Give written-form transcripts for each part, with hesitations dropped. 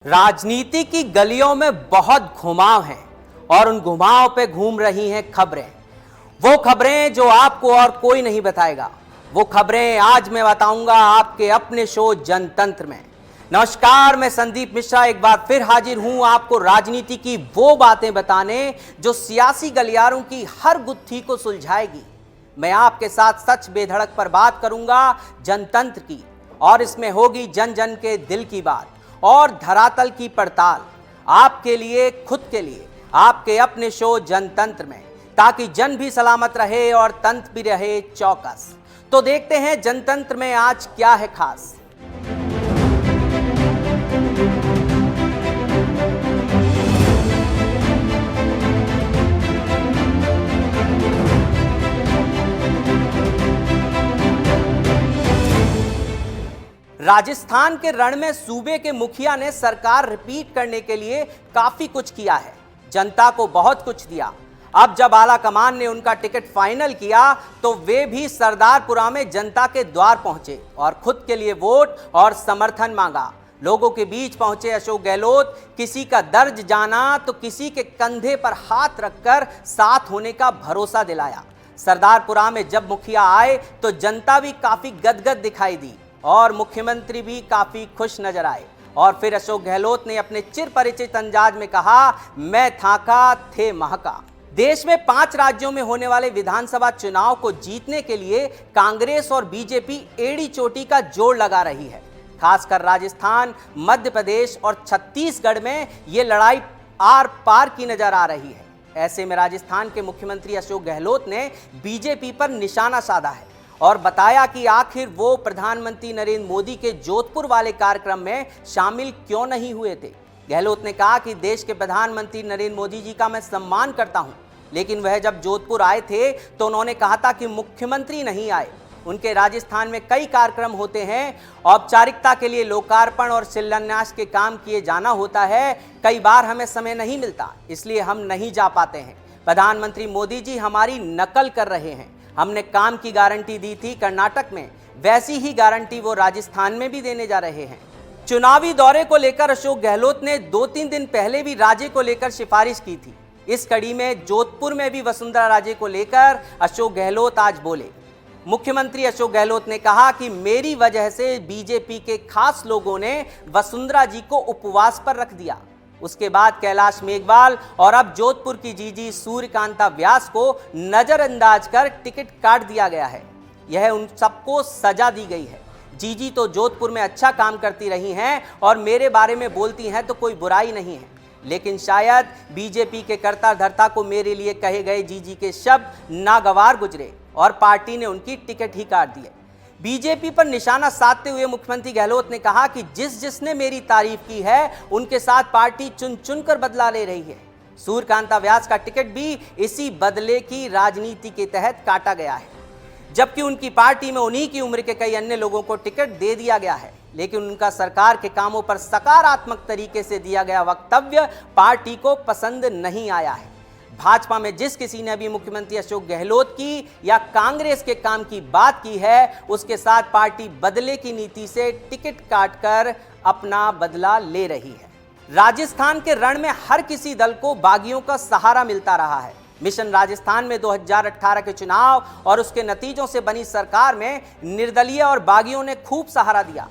राजनीति की गलियों में बहुत घुमाव है और उन घुमाव पे घूम रही हैं खबरें। वो खबरें जो आपको और कोई नहीं बताएगा। वो खबरें आज मैं बताऊंगा आपके अपने शो जनतंत्र में। नमस्कार, मैं संदीप मिश्रा एक बार फिर हाजिर हूं आपको राजनीति की वो बातें बताने जो सियासी गलियारों की हर गुत्थी को सुलझाएगी। मैं आपके साथ सच बेधड़क पर बात करूंगा जनतंत्र की, और इसमें होगी जन जन के दिल की बात और धरातल की पड़ताल, आपके लिए, खुद के लिए, आपके अपने शो जनतंत्र में, ताकि जन भी सलामत रहे और तंत्र भी रहे चौकस। तो देखते हैं जनतंत्र में आज क्या है खास। राजस्थान के रण में सूबे के मुखिया ने सरकार रिपीट करने के लिए काफी कुछ किया है, जनता को बहुत कुछ दिया। अब जब आला कमान ने उनका टिकट फाइनल किया तो वे भी सरदारपुरा में जनता के द्वार पहुंचे और खुद के लिए वोट और समर्थन मांगा। लोगों के बीच पहुंचे अशोक गहलोत किसी का दर्द जाना तो किसी के कंधे पर हाथ रखकर साथ होने का भरोसा दिलाया। सरदारपुरा में जब मुखिया आए तो जनता भी काफी गदगद दिखाई दी और मुख्यमंत्री भी काफी खुश नजर आए। और फिर अशोक गहलोत ने अपने चिर परिचित अंदाज में कहा, मैं थाका थे महका। देश में 5 राज्यों में होने वाले विधानसभा चुनाव को जीतने के लिए कांग्रेस और बीजेपी एड़ी चोटी का जोड़ लगा रही है। खासकर राजस्थान, मध्य प्रदेश और छत्तीसगढ़ में ये लड़ाई आर पार की नजर आ रही है। ऐसे में राजस्थान के मुख्यमंत्री अशोक गहलोत ने बीजेपी पर निशाना साधा है और बताया कि आखिर वो प्रधानमंत्री नरेंद्र मोदी के जोधपुर वाले कार्यक्रम में शामिल क्यों नहीं हुए थे। गहलोत ने कहा कि देश के प्रधानमंत्री नरेंद्र मोदी जी का मैं सम्मान करता हूं, लेकिन वह जब जोधपुर आए थे तो उन्होंने कहा था कि मुख्यमंत्री नहीं आए। उनके राजस्थान में कई कार्यक्रम होते हैं, औपचारिकता के लिए लोकार्पण और शिलान्यास के काम किए जाना होता है। कई बार हमें समय नहीं मिलता, इसलिए हम नहीं जा पाते हैं। प्रधानमंत्री मोदी जी हमारी नकल कर रहे हैं। हमने काम की गारंटी दी थी कर्नाटक में, वैसी ही गारंटी वो राजस्थान में भी देने जा रहे हैं। चुनावी दौरे को लेकर अशोक गहलोत ने 2-3 दिन पहले भी राजे को लेकर सिफारिश की थी। इस कड़ी में जोधपुर में भी वसुंधरा राजे को लेकर अशोक गहलोत आज बोले। मुख्यमंत्री अशोक गहलोत ने कहा कि मेरी वजह से बीजेपी के खास लोगों ने वसुंधरा जी को उपवास पर रख दिया। उसके बाद कैलाश मेघवाल और अब जोधपुर की जीजी सूर्यकांता व्यास को नजरअंदाज कर टिकट काट दिया गया है। यह उन सबको सजा दी गई है। जीजी तो जोधपुर में अच्छा काम करती रही हैं और मेरे बारे में बोलती हैं तो कोई बुराई नहीं है, लेकिन शायद बीजेपी के कर्ता धर्ता को मेरे लिए कहे गए जीजी के शब्द नागवार गुजरे और पार्टी ने उनकी टिकट ही काट दिए। बीजेपी पर निशाना साधते हुए मुख्यमंत्री गहलोत ने कहा कि जिसने मेरी तारीफ की है उनके साथ पार्टी चुन चुन कर बदला ले रही है। सूर्यकांता व्यास का टिकट भी इसी बदले की राजनीति के तहत काटा गया है, जबकि उनकी पार्टी में उन्हीं की उम्र के कई अन्य लोगों को टिकट दे दिया गया है, लेकिन उनका सरकार के कामों पर सकारात्मक तरीके से दिया गया वक्तव्य पार्टी को पसंद नहीं आया है। भाजपा में जिस किसी ने भी मुख्यमंत्री अशोक गहलोत की या कांग्रेस के काम की बात की है, उसके साथ पार्टी बदले की नीति से टिकट काटकर अपना बदला ले रही है। राजस्थान के रण में हर किसी दल को बागियों का सहारा मिलता रहा है। मिशन राजस्थान में 2018 के चुनाव और उसके नतीजों से बनी सरकार में निर्दलीय और बागियों ने खूब सहारा दिया।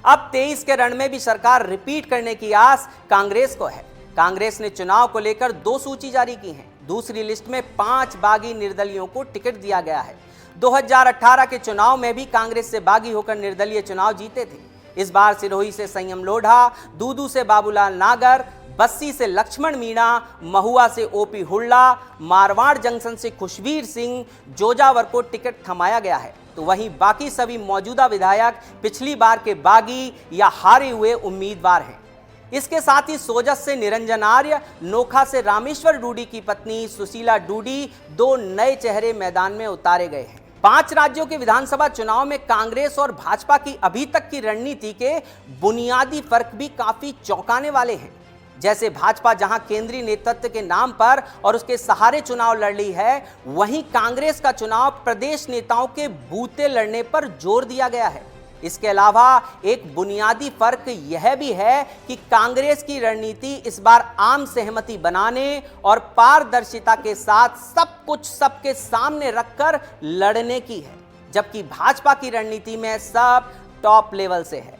अब 23 के रण में भी सरकार रिपीट करने की आस कांग्रेस को है। कांग्रेस ने चुनाव को लेकर 2 सूची जारी की हैं। दूसरी लिस्ट में 5 बागी निर्दलियों को टिकट दिया गया है। 2018 के चुनाव में भी कांग्रेस से बागी होकर निर्दलीय चुनाव जीते थे। इस बार सिरोही से संयम लोढ़ा, दूदू से बाबूलाल नागर, बस्सी से लक्ष्मण मीणा, महुआ से ओपी हुड्डा, मारवाड़ जंक्शन से खुशवीर सिंह, जोजावर को टिकट थमाया गया है। तो वहीं बाकी सभी मौजूदा विधायक पिछली बार के बागी या हारे हुए उम्मीदवार हैं। इसके साथ ही सोजत से निरंजन आर्य, नोखा से रामेश्वर डूडी की पत्नी सुशीला डूडी 2 नए चेहरे मैदान में उतारे गए हैं। 5 राज्यों के विधानसभा चुनाव में कांग्रेस और भाजपा की अभी तक की रणनीति के बुनियादी फर्क भी काफी चौंकाने वाले हैं। जैसे भाजपा जहां केंद्रीय नेतृत्व के नाम पर और उसके सहारे चुनाव लड़ रही है, वहीं कांग्रेस का चुनाव प्रदेश नेताओं के बूते लड़ने पर जोर दिया गया है। इसके अलावा एक बुनियादी फर्क यह भी है कि कांग्रेस की रणनीति इस बार आम सहमति बनाने और पारदर्शिता के साथ सब कुछ सबके सामने रखकर लड़ने की है, जबकि भाजपा की रणनीति में सब टॉप लेवल से है,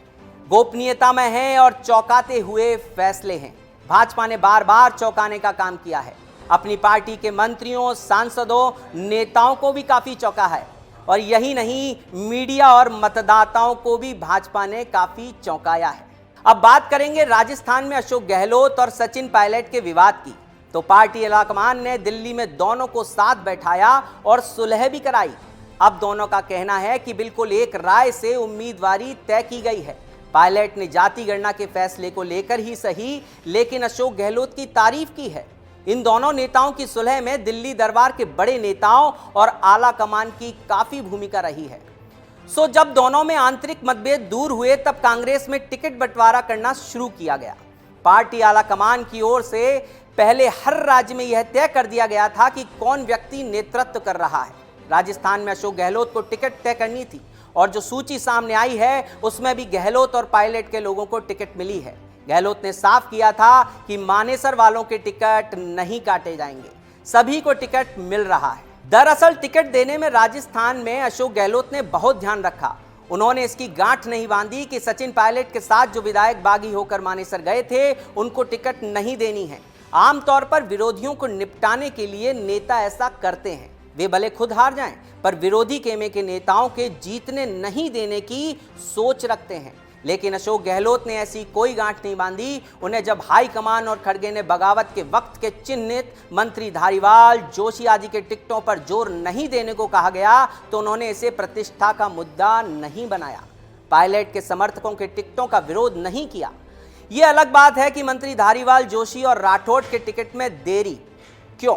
गोपनीयता में है और चौंकाते हुए फैसले हैं। भाजपा ने बार बार चौंकाने का काम किया है, अपनी पार्टी के मंत्रियों, सांसदों, नेताओं को भी काफी चौंका है, और यही नहीं, मीडिया और मतदाताओं को भी भाजपा ने काफी चौंकाया है। अब बात करेंगे राजस्थान में अशोक गहलोत और सचिन पायलट के विवाद की। तो पार्टी आलाकमान ने दिल्ली में दोनों को साथ बैठाया और सुलह भी कराई। अब दोनों का कहना है कि बिल्कुल एक राय से उम्मीदवारी तय की गई है। पायलट ने जाति गणना के फैसले को लेकर ही सही, लेकिन अशोक गहलोत की तारीफ की है। इन दोनों नेताओं की सुलह में दिल्ली दरबार के बड़े नेताओं और आला कमान की काफी भूमिका रही है। सो जब दोनों में आंतरिक मतभेद दूर हुए, तब कांग्रेस में टिकट बंटवारा करना शुरू किया गया। पार्टी आला कमान की ओर से पहले हर राज्य में यह तय कर दिया गया था कि कौन व्यक्ति नेतृत्व कर रहा है। राजस्थान में अशोक गहलोत को टिकट तय करनी थी, और जो सूची सामने आई है उसमें भी गहलोत और पायलट के लोगों को टिकट मिली है। गहलोत ने साफ किया था कि मानेसर वालों के टिकट नहीं काटे जाएंगे, सभी को टिकट मिल रहा है। दरअसल टिकट देने में राजस्थान में अशोक गहलोत ने बहुत ध्यान रखा। उन्होंने इसकी गांठ नहीं बांधी कि सचिन पायलट के साथ जो विधायक बागी होकर मानेसर गए थे, उनको टिकट नहीं देनी है। आमतौर पर विरोधियों को निपटाने के लिए नेता ऐसा करते हैं, वे भले खुद हार जाएं, पर विरोधी खेमे के नेताओं के जीतने नहीं देने की सोच रखते हैं। लेकिन अशोक गहलोत ने ऐसी कोई गांठ नहीं बांधी। उन्हें जब हाईकमान और खड़गे ने बगावत के वक्त के चिन्हित मंत्री धारीवाल, जोशी आदि के टिकटों पर जोर नहीं देने को कहा गया, तो उन्होंने इसे प्रतिष्ठा का मुद्दा नहीं बनाया। पायलट के समर्थकों के टिकटों का विरोध नहीं किया। यह अलग बात है कि मंत्री धारीवाल, जोशी और राठौड़ के टिकट में देरी क्यों?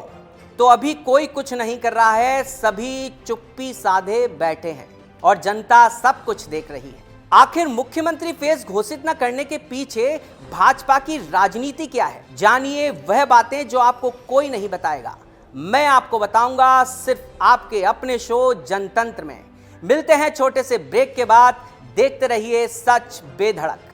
तो अभी कोई कुछ नहीं कर रहा है, सभी चुप्पी साधे बैठे हैं और जनता सब कुछ देख रही है। आखिर मुख्यमंत्री फेज घोषित न करने के पीछे भाजपा की राजनीति क्या है? जानिए वह बातें जो आपको कोई नहीं बताएगा। मैं आपको बताऊंगा सिर्फ आपके अपने शो जनतंत्र में। मिलते हैं छोटे से ब्रेक के बाद। देखते रहिए सच बेधड़क।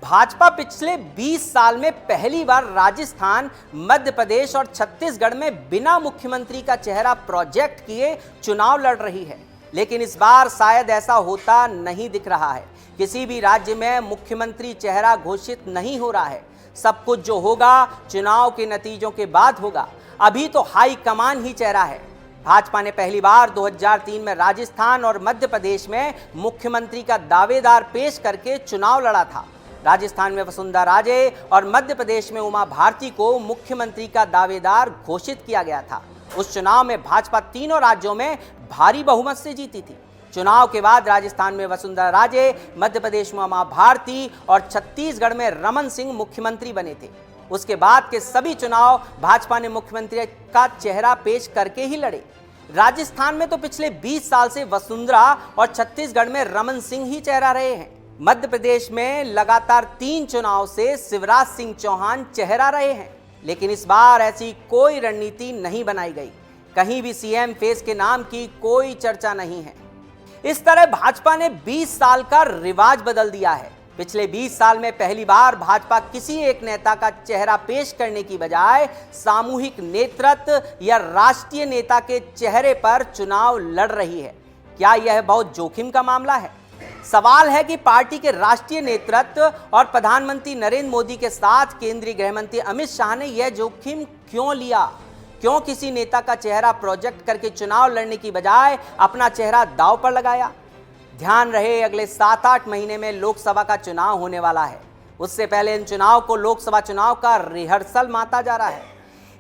भाजपा पिछले 20 साल में पहली बार राजस्थान, मध्य प्रदेश और छत्तीसगढ़ में बिना मुख्यमंत्री का चेहरा प्रोजेक्ट किए चुनाव लड़ रही है। लेकिन इस बार शायद ऐसा होता नहीं दिख रहा है। किसी भी राज्य में मुख्यमंत्री चेहरा घोषित नहीं हो रहा है। सब कुछ जो होगा चुनाव के नतीजों के बाद होगा। अभी तो हाई कमान ही चेहरा है। भाजपा ने पहली बार 2003 में राजस्थान और मध्य प्रदेश में मुख्यमंत्री का दावेदार पेश करके चुनाव लड़ा था। राजस्थान में वसुंधरा राजे और मध्य प्रदेश में उमा भारती को मुख्यमंत्री का दावेदार घोषित किया गया था। उस चुनाव में भाजपा तीनों राज्यों में भारी बहुमत से जीती थी। चुनाव के बाद राजस्थान में वसुंधरा राजे, मध्य प्रदेश में उमा भारती और छत्तीसगढ़ में रमन सिंह मुख्यमंत्री बने थे। उसके बाद के सभी चुनाव भाजपा ने मुख्यमंत्री का चेहरा पेश करके ही लड़े। राजस्थान में तो पिछले 20 साल से वसुंधरा और छत्तीसगढ़ में रमन सिंह ही चेहरा रहे हैं। मध्य प्रदेश में लगातार 3 चुनाव से शिवराज सिंह चौहान चेहरा रहे हैं। लेकिन इस बार ऐसी कोई रणनीति नहीं बनाई गई। कहीं भी सीएम फेस के नाम की कोई चर्चा नहीं है। इस तरह भाजपा ने 20 साल का रिवाज बदल दिया है। पिछले 20 साल में पहली बार भाजपा किसी एक नेता का चेहरा पेश करने की बजाय सामूहिक नेतृत्व या राष्ट्रीय नेता के चेहरे पर चुनाव लड़ रही है। क्या यह बहुत जोखिम का मामला है? सवाल है कि पार्टी के राष्ट्रीय नेतृत्व और प्रधानमंत्री नरेंद्र मोदी के साथ केंद्रीय गृह मंत्री अमित शाह ने यह जोखिम क्यों लिया? क्यों किसी नेता का चेहरा प्रोजेक्ट करके चुनाव लड़ने की बजाय अपना चेहरा दांव पर लगाया? ध्यान रहे, अगले 7-8 महीने में लोकसभा का चुनाव होने वाला है। उससे पहले इन चुनाव को लोकसभा चुनाव का रिहर्सल माना जा रहा है।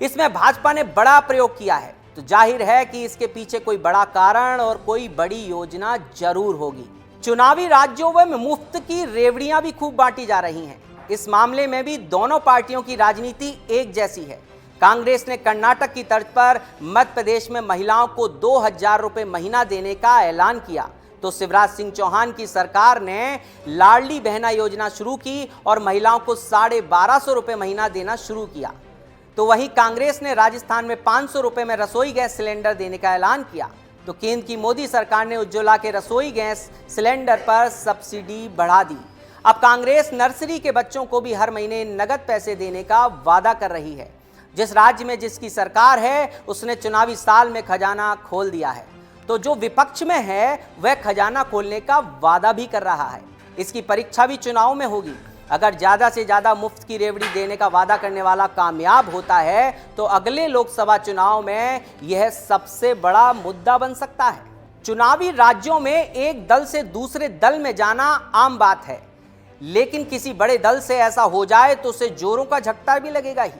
इसमें भाजपा ने बड़ा प्रयोग किया है, तो जाहिर है कि इसके पीछे कोई बड़ा कारण और कोई बड़ी योजना जरूर होगी। चुनावी राज्यों में मुफ्त की रेवड़ियां भी खूब बांटी जा रही हैं। इस मामले में भी दोनों पार्टियों की राजनीति एक जैसी है। कांग्रेस ने कर्नाटक की तर्ज पर मध्य प्रदेश में महिलाओं को 2,000 रुपए महीना देने का ऐलान किया, तो शिवराज सिंह चौहान की सरकार ने लाडली बहना योजना शुरू की और महिलाओं को 1,250 रुपए महीना देना शुरू किया। तो वहीं कांग्रेस ने राजस्थान में 500 रुपए में रसोई गैस सिलेंडर देने का ऐलान किया। तो केंद्र की मोदी सरकार ने उज्ज्वला के रसोई गैस सिलेंडर पर सब्सिडी बढ़ा दी। अब कांग्रेस नर्सरी के बच्चों को भी हर महीने नगद पैसे देने का वादा कर रही है। जिस राज्य में जिसकी सरकार है उसने चुनावी साल में खजाना खोल दिया है, तो जो विपक्ष में है वह खजाना खोलने का वादा भी कर रहा है। इसकी परीक्षा भी चुनाव में होगी। अगर ज्यादा से ज्यादा मुफ्त की रेवड़ी देने का वादा करने वाला कामयाब होता है तो अगले लोकसभा चुनाव में यह सबसे बड़ा मुद्दा बन सकता है। चुनावी राज्यों में एक दल से दूसरे दल में जाना आम बात है, लेकिन किसी बड़े दल से ऐसा हो जाए तो उसे जोरों का झटका भी लगेगा ही।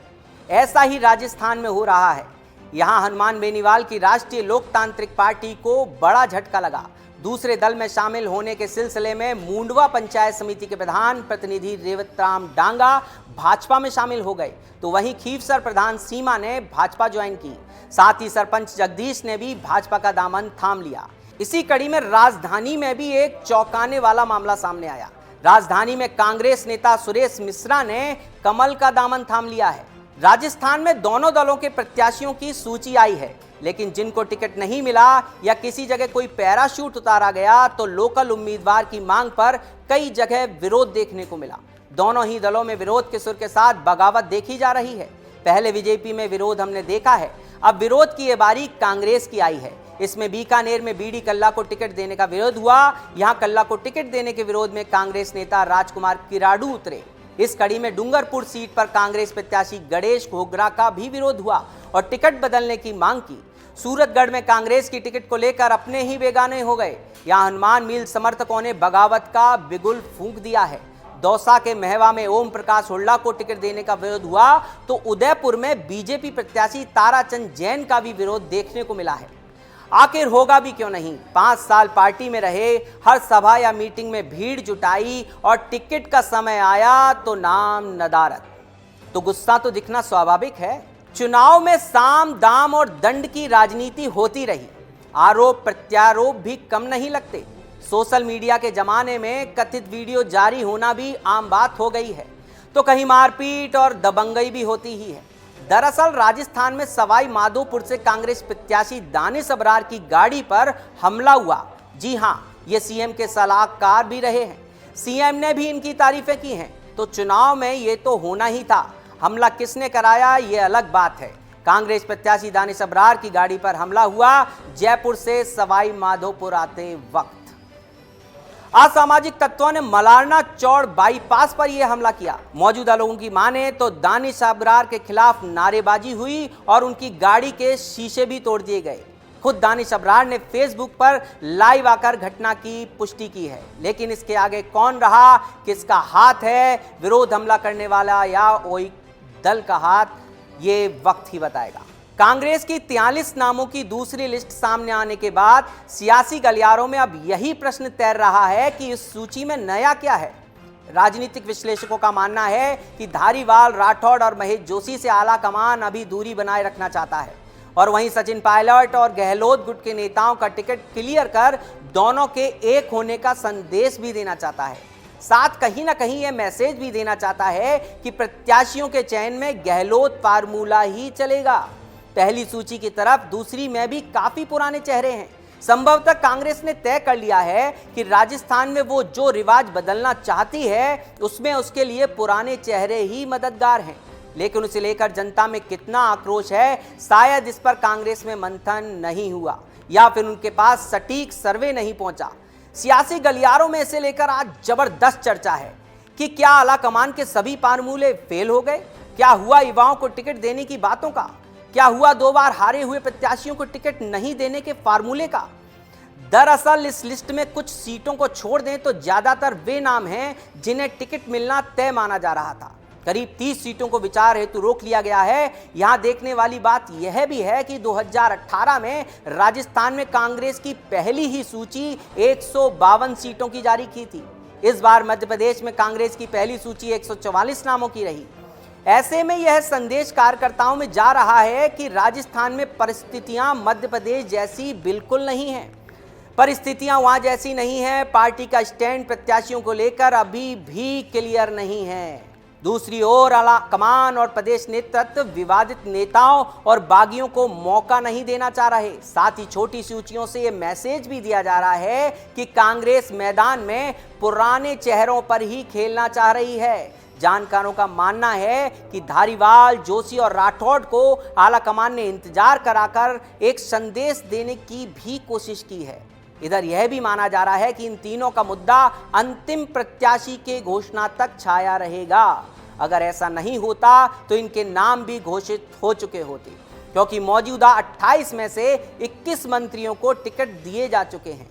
ऐसा ही राजस्थान में हो रहा है। यहां हनुमान बेनीवाल की राष्ट्रीय लोकतांत्रिक पार्टी को बड़ा झटका लगा। दूसरे दल में शामिल होने के सिलसिले में मुंडवा पंचायत समिति के प्रधान प्रतिनिधि रेवतराम डांगा भाजपा में शामिल हो गए, तो वहीं खीवसर प्रधान सीमा ने भाजपा ज्वाइन की। साथ ही सरपंच जगदीश ने भी भाजपा का दामन थाम लिया। इसी कड़ी में राजधानी में भी एक चौंकाने वाला मामला सामने आया। राजधानी में कांग्रेस नेता सुरेश मिश्रा ने कमल का दामन थाम लिया है। राजस्थान में दोनों दलों के प्रत्याशियों की सूची आई है, लेकिन जिनको टिकट नहीं मिला या किसी जगह कोई पैराशूट उतारा गया तो लोकल उम्मीदवार की मांग पर कई जगह विरोध देखने को मिला। दोनों ही दलों में विरोध के सुर के साथ बगावत देखी जा रही है। पहले बीजेपी में विरोध हमने देखा है, अब विरोध की ये बारी कांग्रेस की आई है। इसमें बीकानेर में बीडी कल्ला को टिकट देने का विरोध हुआ। यहां कल्ला को टिकट देने के विरोध में कांग्रेस नेता राजकुमार किराड़ू उतरे। इस कड़ी में डूंगरपुर सीट पर कांग्रेस प्रत्याशी गणेश घोगरा का भी विरोध हुआ और टिकट बदलने की मांग की। सूरतगढ़ में कांग्रेस की टिकट को लेकर अपने ही बेगाने हो गए। यहां हनुमान मील समर्थकों ने बगावत का बिगुल फूंक दिया है। दौसा के महवा में ओम प्रकाश हुड्डा को टिकट देने का विरोध हुआ, तो उदयपुर में बीजेपी प्रत्याशी ताराचंद जैन का भी विरोध देखने को मिला है। आखिर होगा भी क्यों नहीं, 5 साल पार्टी में रहे, हर सभा या मीटिंग में भीड़ जुटाई और टिकट का समय आया तो नाम नदारत। तो गुस्सा तो दिखना स्वाभाविक है। चुनाव में साम दाम और दंड की राजनीति होती रही। आरोप प्रत्यारोप भी कम नहीं लगते। सोशल मीडिया के जमाने में कथित वीडियो जारी होना भी आम बात हो गई है, तो कहीं मारपीट और दबंगई भी होती ही है। दरअसल राजस्थान में सवाई माधोपुर से कांग्रेस प्रत्याशी दानिश अबरार की गाड़ी पर हमला हुआ। जी हां, ये सीएम के सलाहकार भी रहे हैं। सीएम ने भी इनकी तारीफें की हैं। तो चुनाव में ये तो होना ही था। हमला किसने कराया ये अलग बात है। कांग्रेस प्रत्याशी दानिश अबरार की गाड़ी पर हमला हुआ जयपुर से सवाई माधोपुर आते वक्त। असामाजिक तत्वों ने मलारना चौड़ बाईपास पर यह हमला किया। मौजूदा लोगों की माने तो दानिश अबरार के खिलाफ नारेबाजी हुई और उनकी गाड़ी के शीशे भी तोड़ दिए गए। खुद दानिश अबरार ने फेसबुक पर लाइव आकर घटना की पुष्टि की है, लेकिन इसके आगे कौन रहा, किसका हाथ है, विरोध हमला करने वाला या कोई दल का हाथ, ये वक्त ही बताएगा। कांग्रेस की 43 नामों की दूसरी लिस्ट सामने आने के बाद सियासी गलियारों में अब यही प्रश्न तैर रहा है कि इस सूची में नया क्या है। राजनीतिक विश्लेषकों का मानना है कि धारीवाल, राठौड़ और महेश जोशी से आला कमान अभी दूरी बनाए रखना चाहता है, और वहीं सचिन पायलट और गहलोत गुट के नेताओं का टिकट क्लियर कर दोनों के एक होने का संदेश भी देना चाहता है। साथ कहीं ना कहीं यह मैसेज भी देना चाहता है कि प्रत्याशियों के चयन में गहलोत फार्मूला ही चलेगा। पहली सूची की तरफ दूसरी में भी काफी पुराने चेहरे हैं। संभवतः कांग्रेस ने तय कर लिया है कि राजस्थान में वो जो रिवाज बदलना चाहती है उसमें उसके लिए पुराने चेहरे ही मददगार हैं, लेकिन उसे लेकर जनता में कितना आक्रोश है, शायद इस पर कांग्रेस में मंथन नहीं हुआ या फिर उनके पास सटीक सर्वे नहीं पहुंचा। सियासी गलियारों में इसे लेकर आज जबरदस्त चर्चा है कि क्या आलाकमान के सभी फार्मूले फेल हो गए, क्या हुआ युवाओं को टिकट देने की बातों का, क्या हुआ 2 बार हारे हुए प्रत्याशियों को टिकट नहीं देने के फार्मूले का। दरअसल इस लिस्ट में कुछ सीटों को छोड़ दें तो ज्यादातर वे नाम हैं जिन्हें टिकट मिलना तय माना जा रहा था। करीब 30 सीटों को विचार हेतु रोक लिया गया है। यहां देखने वाली बात यह भी है कि 2018 में राजस्थान में कांग्रेस की पहली ही सूची 152 सीटों की जारी की थी। इस बार मध्य प्रदेश में कांग्रेस की पहली सूची 144 नामों की रही। ऐसे में यह संदेश कार्यकर्ताओं में जा रहा है कि राजस्थान में परिस्थितियां मध्य प्रदेश जैसी बिल्कुल नहीं है। परिस्थितियां वहां जैसी नहीं है। पार्टी का स्टैंड प्रत्याशियों को लेकर अभी भी क्लियर नहीं है। दूसरी ओर आला कमान और प्रदेश नेतृत्व विवादित नेताओं और बागियों को मौका नहीं देना चाह रहे। साथ ही छोटी सूचियों से यह मैसेज भी दिया जा रहा है कि कांग्रेस मैदान में पुराने चेहरों पर ही खेलना चाह रही है। जानकारों का मानना है कि धारीवाल, जोशी और राठौड़ को आला कमान ने इंतजार कराकर एक संदेश देने की भी कोशिश की है। इधर यह भी माना जा रहा है कि इन तीनों का मुद्दा अंतिम प्रत्याशी के घोषणा तक छाया रहेगा। अगर ऐसा नहीं होता तो इनके नाम भी घोषित हो चुके होते, क्योंकि मौजूदा 28 में से 21 मंत्रियों को टिकट दिए जा चुके हैं।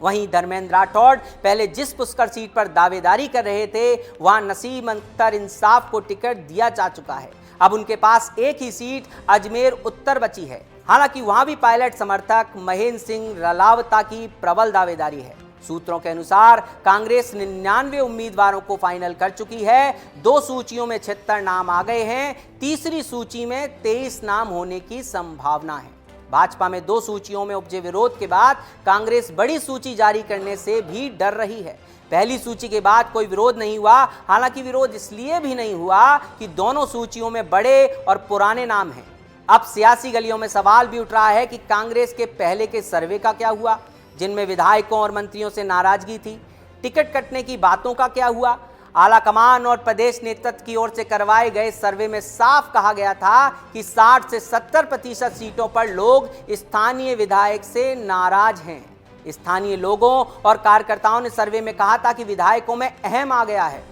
वहीं धर्मेंद्र राठौड़ पहले जिस पुष्कर सीट पर दावेदारी कर रहे थे, वहां नसीम अख्तर इंसाफ को टिकट दिया जा चुका है। अब उनके पास एक ही सीट अजमेर उत्तर बची है। हालांकि वहां भी पायलट समर्थक महेंद्र सिंह रलावता की प्रबल दावेदारी है। सूत्रों के अनुसार कांग्रेस 99 उम्मीदवारों को फाइनल कर चुकी है। 2 सूचियों में 76 नाम आ गए हैं। तीसरी सूची में 23 नाम होने की संभावना है। भाजपा में 2 सूचियों में उपजे विरोध के बाद कांग्रेस बड़ी सूची जारी करने से भी डर रही है। पहली सूची के बाद कोई विरोध नहीं हुआ। हालांकि विरोध इसलिए भी नहीं हुआ कि दोनों सूचियों में बड़े और पुराने नाम हैं। अब सियासी गलियों में सवाल भी उठ रहा है कि कांग्रेस के पहले के सर्वे का क्या हुआ, जिनमें विधायकों और मंत्रियों से नाराजगी थी। टिकट कटने की बातों का क्या हुआ। आला कमान और प्रदेश नेतृत्व की ओर से करवाए गए सर्वे में साफ कहा गया था कि 60 से 70% सीटों पर लोग स्थानीय विधायक से नाराज हैं। स्थानीय लोगों और कार्यकर्ताओं ने सर्वे में कहा था कि विधायकों में अहम आ गया है।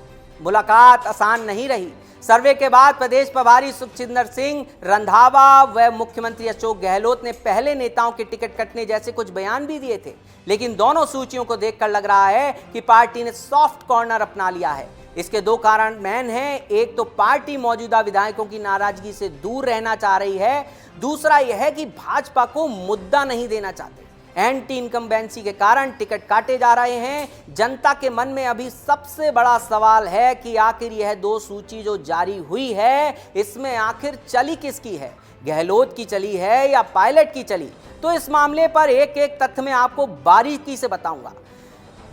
मुलाकात आसान नहीं रही। सर्वे के बाद प्रदेश प्रभारी सुखजिंदर सिंह रंधावा व मुख्यमंत्री अशोक गहलोत ने पहले नेताओं के टिकट कटने जैसे कुछ बयान भी दिए थे। लेकिन दोनों सूचियों को देखकर लग रहा है कि पार्टी ने सॉफ्ट कॉर्नर अपना लिया है। इसके 2 कारण मैन हैं। एक तो पार्टी मौजूदा विधायकों की नाराजगी से दूर रहना चाह रही है। दूसरा यह है कि भाजपा को मुद्दा नहीं देना चाहते। एंटी इनकम्बेंसी के कारण टिकट काटे जा रहे हैं। जनता के मन में अभी सबसे बड़ा सवाल है कि आखिर यह 2 सूची जो जारी हुई है, इसमें आखिर चली किसकी है, गहलोत की चली है या पायलट की चली। तो इस मामले पर एक एक तथ्य मैं आपको बारीकी से बताऊंगा।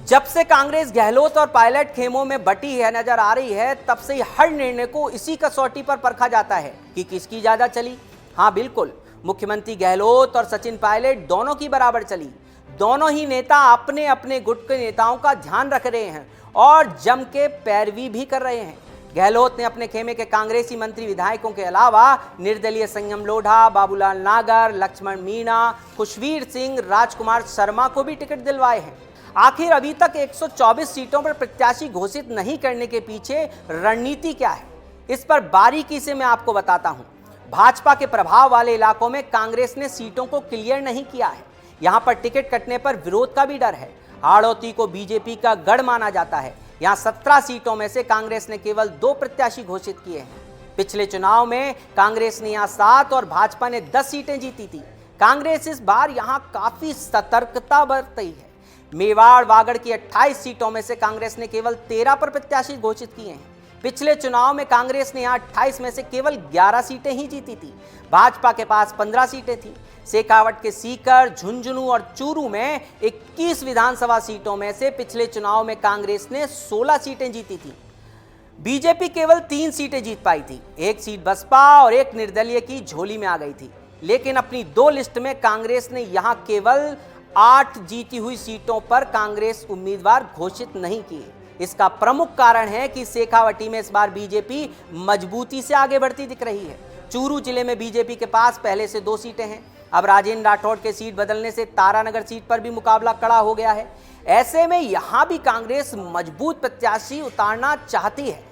जब से कांग्रेस गहलोत और पायलट खेमों में बटी है नजर आ रही है, तब से हर निर्णय को इसी कसौटी पर परखा जाता है कि किसकी ज्यादा चली। हाँ बिल्कुल, मुख्यमंत्री गहलोत और सचिन पायलट दोनों की बराबर चली। दोनों ही नेता अपने अपने गुट के नेताओं का ध्यान रख रहे हैं और जम के पैरवी भी कर रहे हैं। गहलोत ने अपने खेमे के कांग्रेसी मंत्री विधायकों के अलावा निर्दलीय संयम लोढ़ा, बाबूलाल नागर, लक्ष्मण मीणा, खुशवीर सिंह, राजकुमार शर्मा को भी टिकट दिलवाए हैं। आखिर अभी तक 124 सीटों पर प्रत्याशी घोषित नहीं करने के पीछे रणनीति क्या है, इस पर बारीकी से मैं आपको बताता हूं। भाजपा के प्रभाव वाले इलाकों में कांग्रेस ने सीटों को क्लियर नहीं किया है। यहां पर टिकट कटने पर विरोध का भी डर है। हाड़ौती को बीजेपी का गढ़ माना जाता है। यहां 17 सीटों में से कांग्रेस ने केवल 2 प्रत्याशी घोषित किए हैं। पिछले चुनाव में कांग्रेस ने यहां 7 और भाजपा ने 10 सीटें जीती थी। कांग्रेस इस बार यहां काफी सतर्कता बरती है। मेवाड़ वागड़ की 28 सीटों में से कांग्रेस ने केवल 13 पर प्रत्याशी घोषित किए हैं। पिछले चुनाव में कांग्रेस ने यहां 28 में से केवल 11 सीटें ही जीती थी। भाजपा के पास 15 सीटें थी। शेखावट के सीकर, झुंझुनू और चूरू में 21 विधानसभा सीटों में से पिछले चुनाव में कांग्रेस ने 16 सीटें जीती थी। बीजेपी केवल 3 सीटें जीत पाई थी। 1 सीट बसपा और 1 निर्दलीय की झोली में आ गई थी। लेकिन अपनी 2 लिस्ट में कांग्रेस ने यहां केवल 8 जीती हुई सीटों पर कांग्रेस उम्मीदवार घोषित नहीं किए। इसका प्रमुख कारण है कि शेखावटी में इस बार बीजेपी मजबूती से आगे बढ़ती दिख रही है। चूरू जिले में बीजेपी के पास पहले से 2 सीटें हैं। अब राजेंद्र राठौड़ के सीट बदलने से तारानगर सीट पर भी मुकाबला कड़ा हो गया है। ऐसे में यहां भी कांग्रेस मजबूत प्रत्याशी उतारना चाहती है।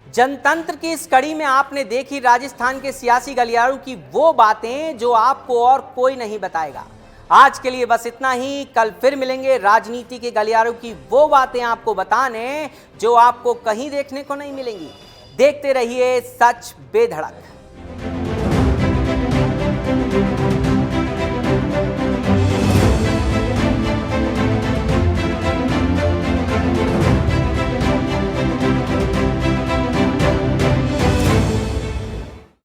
जनतंत्र की इस कड़ी में आपने देखी राजस्थान के सियासी गलियारों की वो बातें जो आपको और कोई नहीं बताएगा। आज के लिए बस इतना ही। कल फिर मिलेंगे राजनीति के गलियारों की वो बातें आपको बताने जो आपको कहीं देखने को नहीं मिलेंगी। देखते रहिए सच बेधड़क।